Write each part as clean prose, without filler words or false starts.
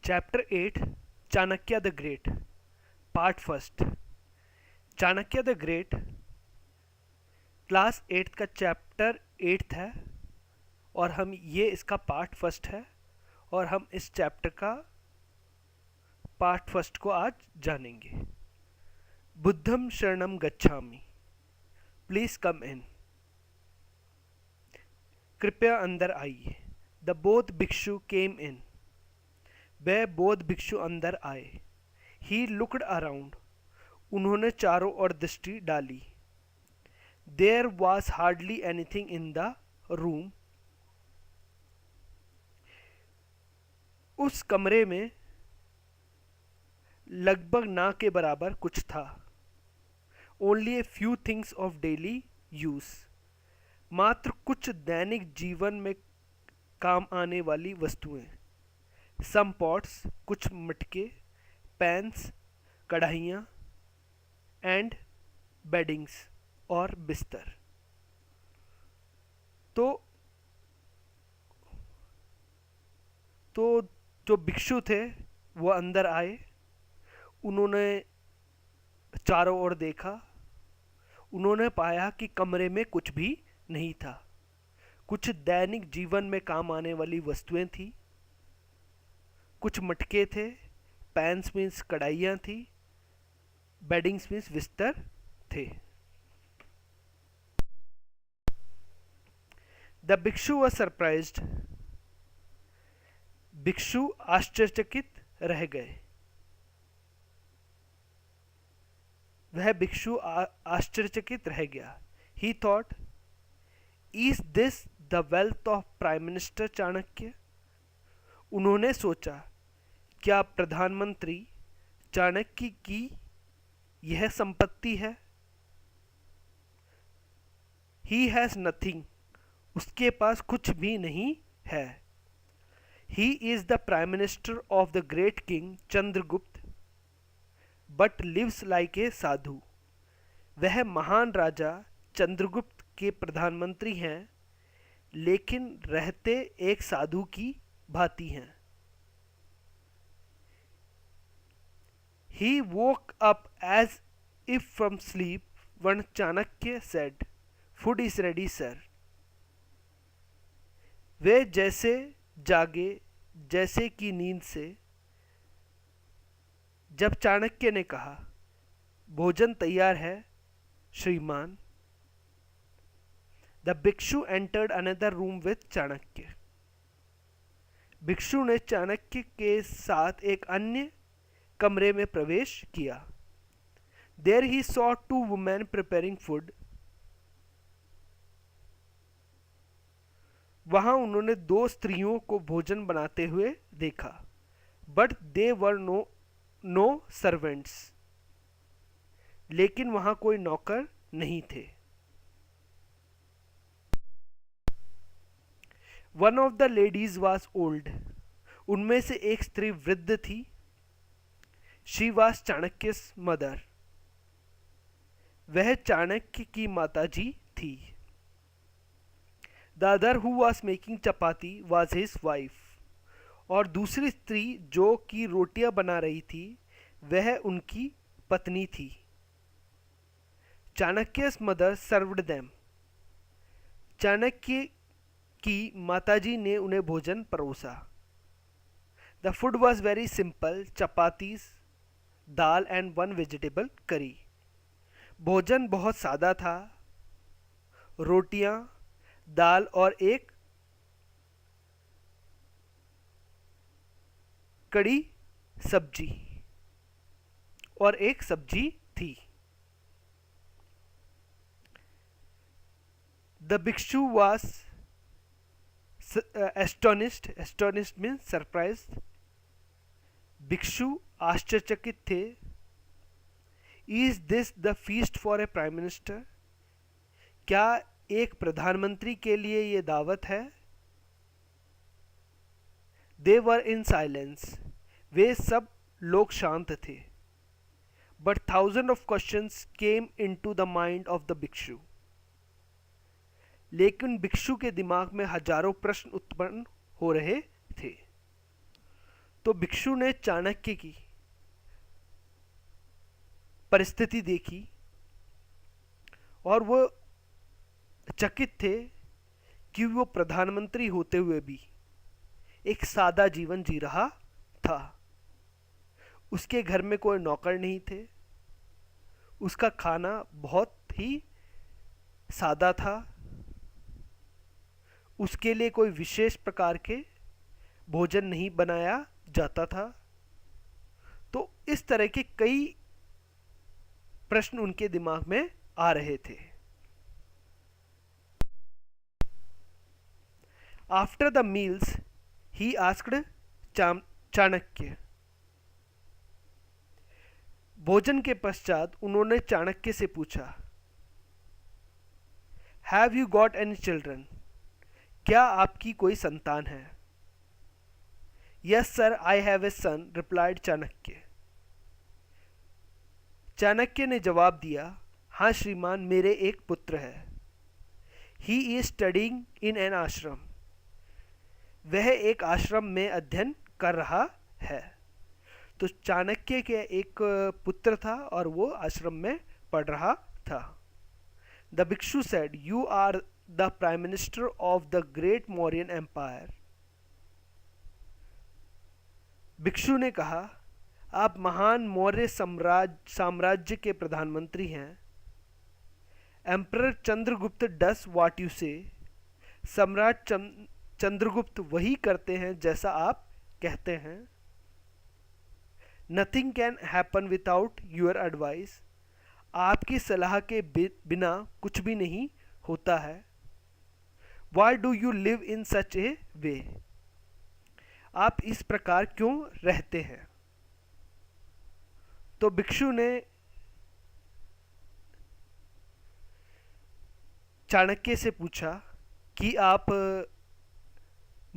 Chapter 8 Chanakya the great part first. Chanakya the great class 8 का chapter 8 है और ये इसका पार्ट फर्स्ट है और हम इस चैप्टर का पार्ट फर्स्ट को आज जानेंगे। बुद्धम शरणम गच्छामि, प्लीज कम इन। कृपया अंदर आइए। द बोथ भिक्षु केम इन, वह बोध भिक्षु अंदर आए। ही लुकड अराउंड, उन्होंने चारों ओर दृष्टि डाली। There was hardly anything in the room, उस कमरे में लगभग ना के बराबर कुछ था। Only a few things of daily use, मात्र कुछ दैनिक जीवन में काम आने वाली वस्तुएं। सम पॉट्स, कुछ मटके, पैन्स, कढ़ाइयाँ, एंड बेडिंग्स, और बिस्तर। तो जो भिक्षु थे वो अंदर आए। उन्होंने चारों ओर देखा। उन्होंने पाया कि कमरे में कुछ भी नहीं था। कुछ दैनिक जीवन में काम आने वाली वस्तुएं थी। कुछ मटके थे, पैन्स मीन्स कढ़ाइयाँ थी, बेडिंग्स मीन्स बिस्तर थे। द भिक्षु was सरप्राइज्ड, भिक्षु आश्चर्यचकित रह गए। वह भिक्षु आश्चर्यचकित रह गया। ही thought, is this the wealth of prime minister Chanakya? उन्होंने सोचा, क्या प्रधानमंत्री चाणक्य की यह संपत्ति है? ही हैज नथिंग, उसके पास कुछ भी नहीं है। He is the prime minister of the great king Chandragupta, but lives like a sadhu. वह महान राजा चंद्रगुप्त के प्रधानमंत्री हैं, लेकिन रहते एक साधु की भांति हैं। He woke up as if from sleep when Chanakya said, "Food is ready, sir." वे जैसे जागे जैसे कि नींद से जब चाणक्य ने कहा, भोजन तैयार है श्रीमान। द भिक्षु entered another room with Chanakya, भिक्षु ने चाणक्य के साथ एक अन्य कमरे में प्रवेश किया। There he saw two women preparing food, वहां उन्होंने दो स्त्रियों को भोजन बनाते हुए देखा। But they were no servants, लेकिन वहां कोई नौकर नहीं थे। One of the ladies was old, उनमें से एक स्त्री वृद्ध थी। शी वॉज चाणक्य's मदर, वह चाणक्य की माताजी थी। The other who was making chapati was his wife, और दूसरी स्त्री जो कि रोटियां बना रही थी वह उनकी पत्नी थी। चाणक्य's मदर सर्व्ड देम, चाणक्य की माताजी ने उन्हें भोजन परोसा। The food was very simple, chapatis, dal and one vegetable curry. भोजन बहुत सादा था, रोटियां, दाल और एक कड़ी सब्जी और एक सब्जी थी। द भिक्षु was astonished means surprised, भिक्षु आश्चर्यचकित थे। Is this the feast for a prime minister, क्या एक प्रधानमंत्री के लिए ये दावत है? दे वर इन साइलेंस, वे सब लोग शांत थे। But thousand of questions came into the mind of the भिक्षु, लेकिन भिक्षु के दिमाग में हजारों प्रश्न उत्पन्न हो रहे थे। तो भिक्षु ने चाणक्य की परिस्थिति देखी और वो चकित थे कि वो प्रधानमंत्री होते हुए भी एक सादा जीवन जी रहा था। उसके घर में कोई नौकर नहीं थे, उसका खाना बहुत ही सादा था, उसके लिए कोई विशेष प्रकार के भोजन नहीं बनाया जाता था। तो इस तरह के कई प्रश्न उनके दिमाग में आ रहे थे। After the meals he asked Chanakya. भोजन के पश्चात उन्होंने चाणक्य से पूछा, have you got any children? क्या आपकी कोई संतान है? Yes sir, I have a son, replied Chanakya. Chanakya ने जवाब दिया, हाँ श्रीमान, मेरे एक पुत्र है। He is studying in an ashram. वह एक आश्रम में अध्ययन कर रहा है। तो चाणक्य के एक पुत्र था और वो आश्रम में पढ़ रहा था। The bhikshu said, you are the prime minister of the great Mauryan empire. भिक्षु ने कहा, आप महान मौर्य साम्राज्य के प्रधानमंत्री हैं। Emperor Chandragupta does what you से। सम्राट चंद्रगुप्त वही करते हैं जैसा आप कहते हैं। Nothing can happen without your advice. आपकी सलाह के बिना कुछ भी नहीं होता है। Why do you live in such a way. आप इस प्रकार क्यों रहते हैं? तो भिक्षु ने चाणक्य से पूछा कि आप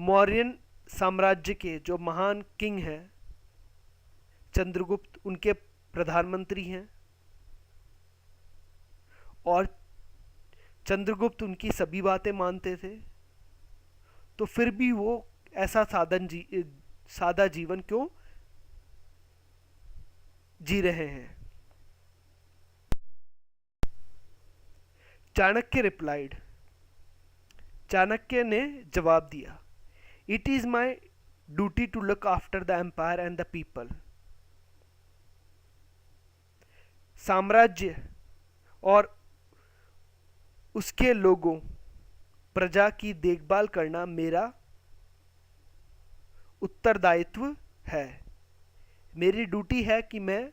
मौर्यन साम्राज्य के जो महान किंग हैं चंद्रगुप्त, उनके प्रधानमंत्री हैं और चंद्रगुप्त उनकी सभी बातें मानते थे, तो फिर भी वो ऐसा सादा जीवन क्यों जी रहे हैं? चाणक्य रिप्लाइड। चाणक्य ने जवाब दिया, it is my duty to look after the empire and the people. साम्राज्य और उसके लोगों, प्रजा की देखभाल करना मेरा उत्तरदायित्व है। मेरी ड्यूटी है कि मैं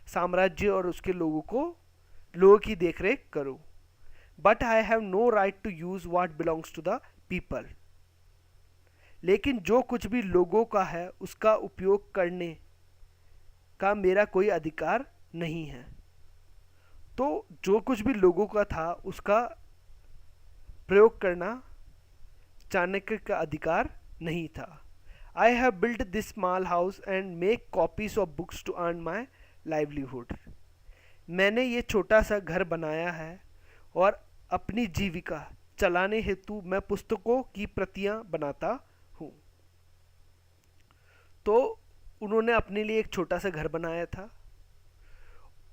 साम्राज्य और उसके लोगों की देखरेख करूं। But I have no right to use what belongs to the people. लेकिन जो कुछ भी लोगों का है उसका उपयोग करने का मेरा कोई अधिकार नहीं है। तो जो कुछ भी लोगों का था उसका प्रयोग करना चाणक्य का अधिकार नहीं था। I have built this small house and make copies of books to earn my livelihood. मैंने ये छोटा सा घर बनाया है और अपनी जीविका चलाने हेतु मैं पुस्तकों की प्रतियां बनाता हूँ। तो उन्होंने अपने लिए एक छोटा सा घर बनाया था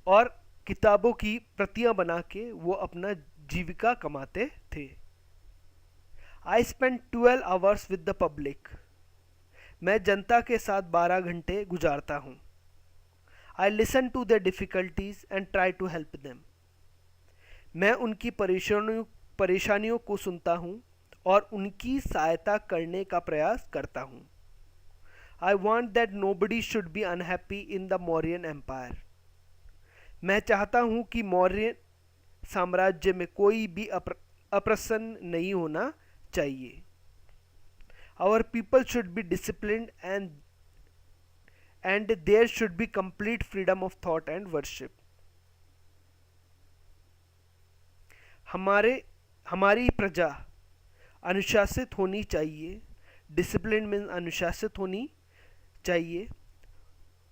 और किताबों की प्रतियां बना के वो अपना जीविका कमाते थे। I spend 12 hours with the public. मैं जनता के साथ 12 घंटे गुजारता हूँ। I listen to their difficulties and try to help them. मैं उनकी परेशानियों को सुनता हूँ और उनकी सहायता करने का प्रयास करता हूँ। I want that nobody should be unhappy in the Mauryan empire. मैं चाहता हूँ कि मौर्य साम्राज्य में कोई भी अप्रसन्न नहीं होना चाहिए। Our people should be disciplined and there should be complete freedom of thought and worship. हमारी प्रजा अनुशासित होनी चाहिए। डिसिप्लिन में अनुशासित होनी चाहिए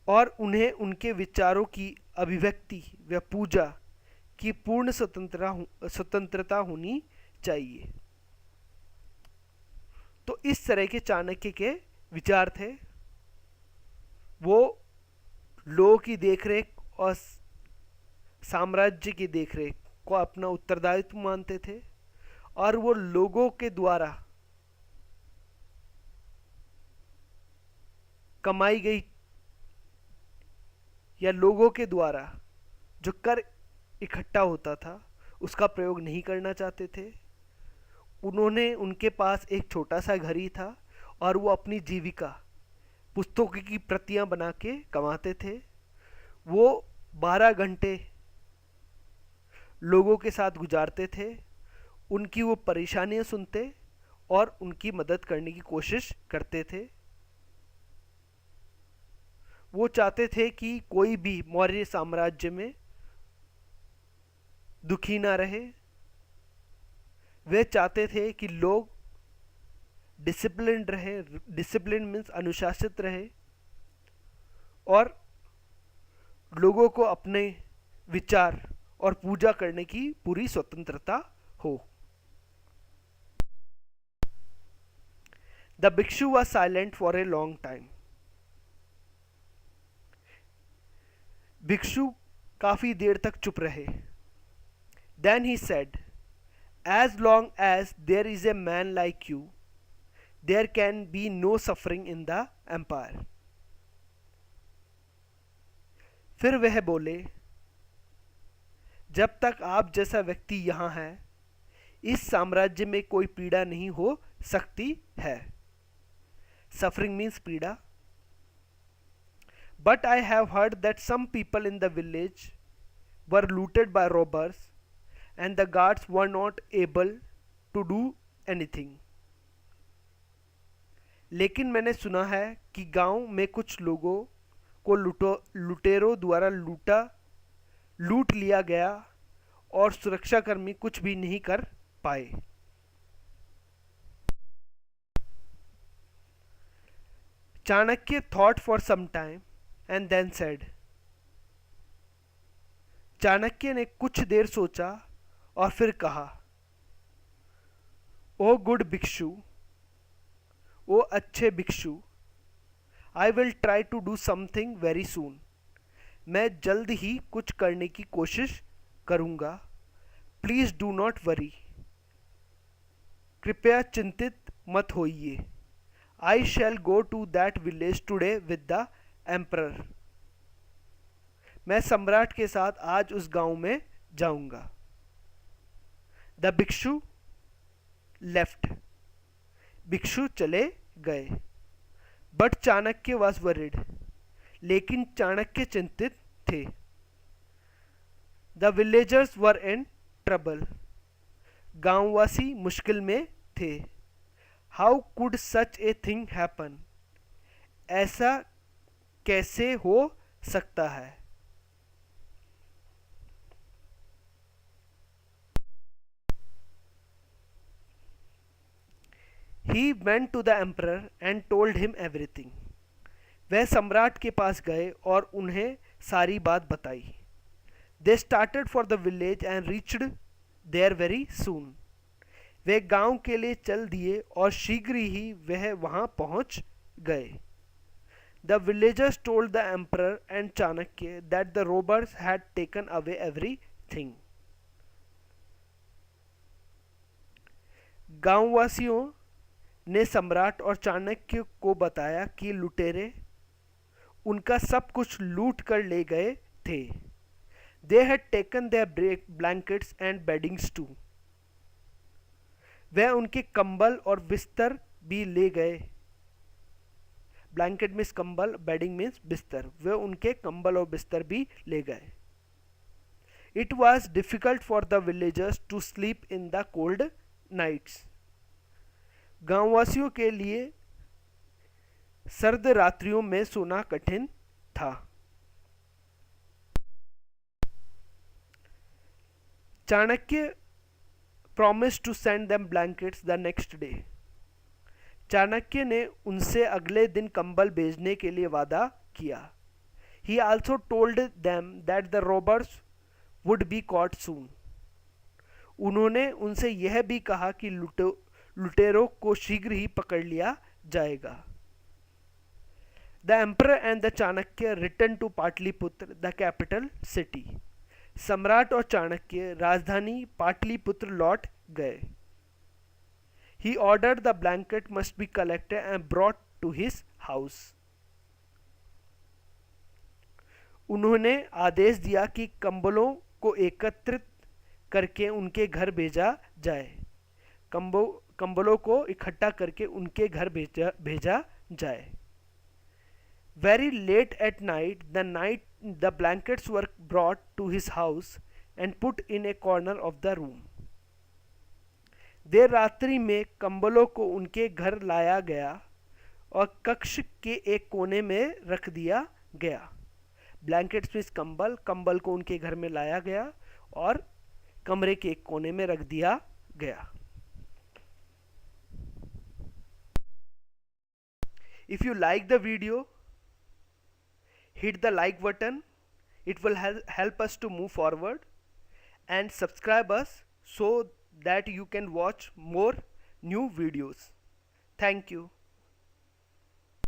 और उन्हें उनके विचारों की अभिव्यक्ति व पूजा की पूर्ण स्वतंत्रता होनी चाहिए। तो इस तरह के चाणक्य के विचार थे। वो लोगों की देखरेख और साम्राज्य की देखरेख को अपना उत्तरदायित्व मानते थे, और वो लोगों के द्वारा कमाई गई या लोगों के द्वारा जो कर इकट्ठा होता था उसका प्रयोग नहीं करना चाहते थे। उन्होंने उनके पास एक छोटा सा घर ही था और वो अपनी जीविका पुस्तकों की प्रतियां बना के कमाते थे। वो 12 घंटे लोगों के साथ गुजारते थे, उनकी वो परेशानियां सुनते और उनकी मदद करने की कोशिश करते थे। वो चाहते थे कि कोई भी मौर्य साम्राज्य में दुखी ना रहे। वे चाहते थे कि लोग डिसिप्लिन्ड रहे, डिसिप्लिन मीन्स अनुशासित रहे, और लोगों को अपने विचार और पूजा करने की पूरी स्वतंत्रता हो। The bhikshu was silent for a long time. भिक्षु काफी देर तक चुप रहे। Then he said, as long as there is a man like you, there can be no suffering in the empire. फिर वह बोले, जब तक आप जैसा व्यक्ति यहां है, इस साम्राज्य में कोई पीड़ा नहीं हो सकती है। सफरिंग मीन्स पीड़ा। But I have heard that some people in the village were looted by robbers and the guards were not able to do anything. लेकिन मैंने सुना है कि गांव में कुछ लोगों को लुटेरों द्वारा लूट लिया गया और सुरक्षाकर्मी कुछ भी नहीं कर पाए। Chanakya thought for some time and then said. Chanakya ने कुछ देर सोचा और फिर कहा, ओ गुड भिक्षु, ओ अच्छे भिक्षु, I will try to do something very soon. मैं जल्द ही कुछ करने की कोशिश करूंगा। Please do not worry. कृपया चिंतित मत होइए। I shall go to that village today with the emperor. मैं सम्राट के साथ आज उस गांव में जाऊंगा। द भिक्षु लेफ्ट। भिक्षु चले गए। But Chanakya was worried. लेकिन चाणक्य चिंतित थे। The villagers were in trouble. गांववासी मुश्किल में थे। How could such a thing happen. ऐसा कैसे हो सकता है। He went to the emperor and told him everything. वह सम्राट के पास गए और उन्हें सारी बात बताई। They started for the village and reached there very soon. वे गांव के लिए चल दिए और शीघ्र ही वह वहां पहुंच गए। The villagers told the emperor and Chanakya that the robbers had taken away everything. गांववासियों ने सम्राट और चाणक्य को बताया कि लुटेरे उनका सब कुछ लूट कर ले गए थे। They had taken their blankets and beddings too. वह उनके कंबल और बिस्तर भी ले गए। ब्लैंकेट मीन्स कंबल, बेडिंग मीन्स बिस्तर। वे उनके कंबल और बिस्तर भी ले गए। It was difficult for the villagers to sleep in the cold nights. गांववासियों के लिए सर्द रात्रियों में सोना कठिन था। Chanakya promised to send them blankets the next day. Chanakya ने उनसे अगले दिन कंबल भेजने के लिए वादा किया। He also told them that the robbers would be caught soon. उन्होंने उनसे यह भी कहा कि लुटेरों को शीघ्र ही पकड़ लिया जाएगा। The emperor and the Chanakya returned to Patliputra, the capital city. सम्राट और चाणक्य राजधानी पाटलिपुत्र लौट गए. He ordered the blanket must be collected and brought to his house. उन्होंने आदेश दिया कि कंबलों को एकत्रित करके उनके घर भेजा जाए. कंबलों को इकट्ठा करके उनके घर भेजा जाए. Very late at night, the blankets were brought to his house and put in a corner of the room. देर रात्रि में कंबलों को उनके घर लाया गया और कक्ष के एक कोने में रख दिया गया. ब्लैंकेट्स मीन्स कंबल. कंबल को उनके घर में लाया गया और कमरे के एक कोने में रख दिया गया. If you like the video, hit the like button. It will help us to move forward, and subscribe us so that you can watch more new videos. Thank you.